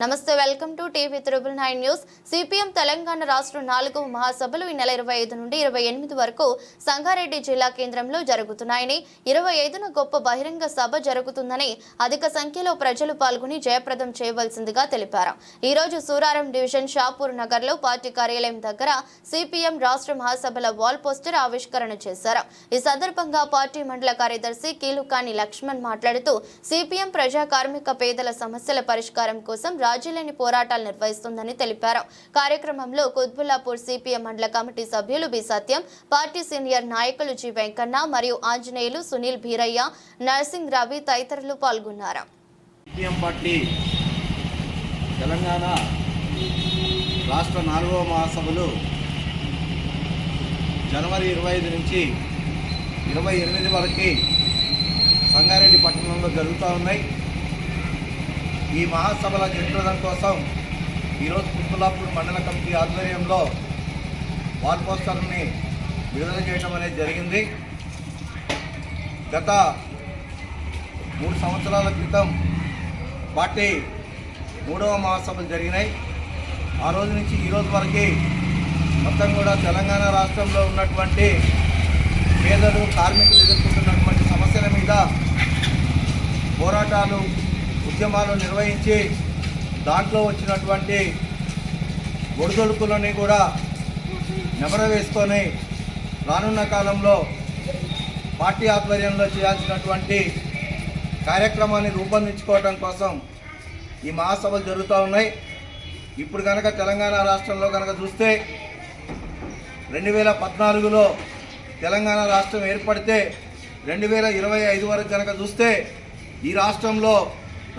నమస్తే welcome to TV 9 news. CPM Telangana రాష్ట్ర 4వ మహాసభలు ఈ నెల 25 నుండి 28 వరకు సంగారెడ్డి జిల్లా కేంద్రంలో జరుగుతున్నాయని, 25న గొప్ప బహిరంగ సభ జరుగుతుందని అధిక సంఖ్యలో ప్రజలు పాల్గొని జయప్రదం చేయవలసిందిగా తెలిపారు। ఈ రోజు సూరారం డివిజన్ షాపూర్ నగర్లో పార్టీ కార్యాలయం దగ్గర సిపిఎం రాష్ట్ర మహాసభల వాల్ పోస్టర్ ఆవిష్కరణ చేశారు। ఈ సందర్భంగా పార్టీ మండల కార్యదర్శి కీలుకాని లక్ష్మణ్ మాట్లాడుతూ సిపిఎం ప్రజా కార్మిక పేదల సమస్యల పరిష్కారం కోసం రాజీలేని పోరాటాలు నిర్వహిస్తుందని తెలిపారు। కార్యక్రమంలో కుత్బుల్లాపూర్ సిపిఎం మండల కమిటీ సభ్యులు బి సత్యం, పార్టీ సీనియర్ నాయకులు జి వెంకన్న మరియు ఆంజనేయులు, సునీల్ భీరయ్య, నర్సింగ్ రవి తదితరులు పాల్గొన్నారు। సిపిఎం పార్టీ తెలంగాణ రాష్ట్ర 4వ మహాసభలు జనవరి 25 నుంచి 28 వరకు సంగారెడ్డి పట్టణంలో జరుగుతూ ఉన్నాయి। ఈ మహాసభల జయప్రదం కోసం ఈరోజు కుత్బుల్లాపూర్ మండల కమిటీ ఆధ్వర్యంలో వాల్ పోస్టర్ని విడుదల చేయడం అనేది జరిగింది। గత 3 సంవత్సరాల క్రితం పార్టీ 3వ మహాసభలు జరిగినాయి। ఆ రోజు నుంచి ఈ రోజు వరకు మొత్తం కూడా తెలంగాణ రాష్ట్రంలో ఉన్నటువంటి పేదలు, కార్మికులు ఎదుర్కొంటున్నటువంటి సమస్యల మీద పోరాటాలు, ఉద్యమాలు నిర్వహించి దాంట్లో వచ్చినటువంటి ఒడిదొడుకులని కూడా నెమర వేసుకొని రానున్న కాలంలో పార్టీ ఆధ్వర్యంలో చేయాల్సినటువంటి కార్యక్రమాన్ని రూపొందించుకోవడం కోసం ఈ మహాసభలు జరుగుతూ ఉన్నాయి। ఇప్పుడు కనుక తెలంగాణ రాష్ట్రంలో కనుక చూస్తే 2014లో తెలంగాణ రాష్ట్రం ఏర్పడితే 2025 వరకు కనుక చూస్తే ఈ రాష్ట్రంలో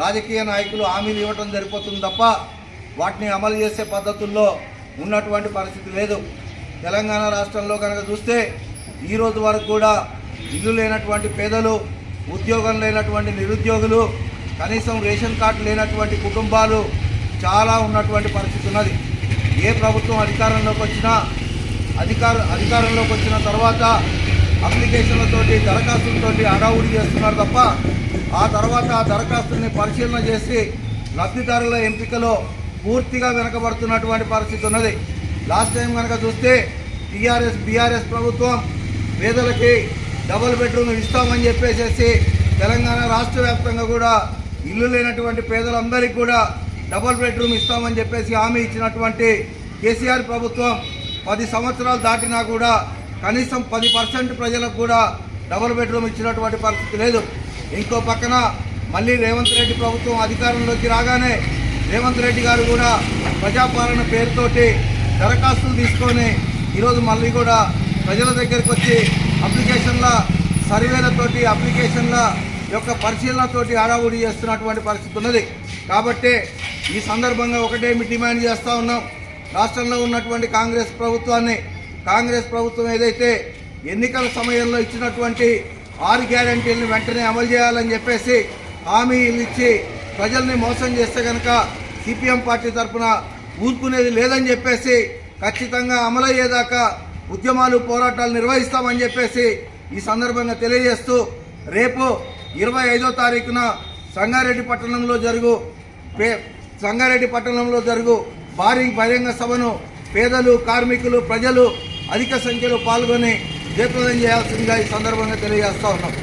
రాజకీయ నాయకులు హామీలు ఇవ్వటం సరిపోతుంది తప్ప వాటిని అమలు చేసే పద్ధతుల్లో ఉన్నటువంటి పరిస్థితి లేదు। తెలంగాణ రాష్ట్రంలో కనుక చూస్తే ఈ రోజు వరకు కూడా ఇల్లు లేనటువంటి పేదలు, ఉద్యోగం లేనటువంటి నిరుద్యోగులు, కనీసం రేషన్ కార్డు లేనటువంటి కుటుంబాలు చాలా ఉన్నటువంటి పరిస్థితి ఉన్నది। ఏ ప్రభుత్వం అధికారంలోకి వచ్చిన తర్వాత అప్లికేషన్లతోటి, దరఖాస్తులతోటి హడావుడి చేస్తున్నారు తప్ప ఆ తర్వాత ఆ దరఖాస్తుల్ని పరిశీలన చేసి లబ్ధిదారుల ఎంపికలో పూర్తిగా వెనకబడుతున్నటువంటి పరిస్థితి ఉన్నది। లాస్ట్ టైం కనుక చూస్తే బీఆర్ఎస్ ప్రభుత్వం పేదలకి డబుల్ బెడ్రూమ్ ఇస్తామని చెప్పేసి తెలంగాణ రాష్ట్ర వ్యాప్తంగా కూడా ఇల్లు లేనటువంటి పేదలందరికీ కూడా డబుల్ బెడ్రూమ్ ఇస్తామని చెప్పేసి హామీ ఇచ్చినటువంటి కేసీఆర్ ప్రభుత్వం 10 సంవత్సరాలు దాటినా కూడా కనీసం 10% ప్రజలకు కూడా డబుల్ బెడ్రూమ్ ఇచ్చినటువంటి పరిస్థితి లేదు। ఇంకో పక్కన మళ్ళీ రేవంత్ రెడ్డి ప్రభుత్వం అధికారంలోకి రాగానే రేవంత్ రెడ్డి గారు కూడా ప్రజాపాలన పేరుతోటి దరఖాస్తులు తీసుకొని ఈరోజు మళ్ళీ కూడా ప్రజల దగ్గరికి వచ్చి అప్లికేషన్ల సర్వేలతోటి, అప్లికేషన్ల యొక్క పరిశీలనతోటి హడావుడి చేస్తున్నటువంటి పరిస్థితి ఉన్నది। కాబట్టి ఈ సందర్భంగా ఒకటేమి డిమాండ్ చేస్తూ ఉన్నాం, రాష్ట్రంలో ఉన్నటువంటి కాంగ్రెస్ ప్రభుత్వం ఏదైతే ఎన్నికల సమయంలో ఇచ్చినటువంటి 6 గ్యారెంటీలను వెంటనే అమలు చేయాలని చెప్పేసి హామీలు ఇచ్చి ప్రజల్ని మోసం చేస్తే కనుక సిపిఎం పార్టీ తరఫున ఊరుకునేది లేదని చెప్పేసి ఖచ్చితంగా అమలయ్యేదాకా ఉద్యమాలు, పోరాటాలు నిర్వహిస్తామని చెప్పేసి ఈ సందర్భంగా తెలియజేస్తూ రేపు 25వ తారీఖున సంగారెడ్డి పట్టణంలో జరుగు భారీ బహిరంగ సభను పేదలు, కార్మికులు, ప్రజలు అధిక సంఖ్యలో పాల్గొని జయప్రదం చేయాల్సిందిగా ఈ సందర్భంగా తెలియజేస్తా ఉన్నాం।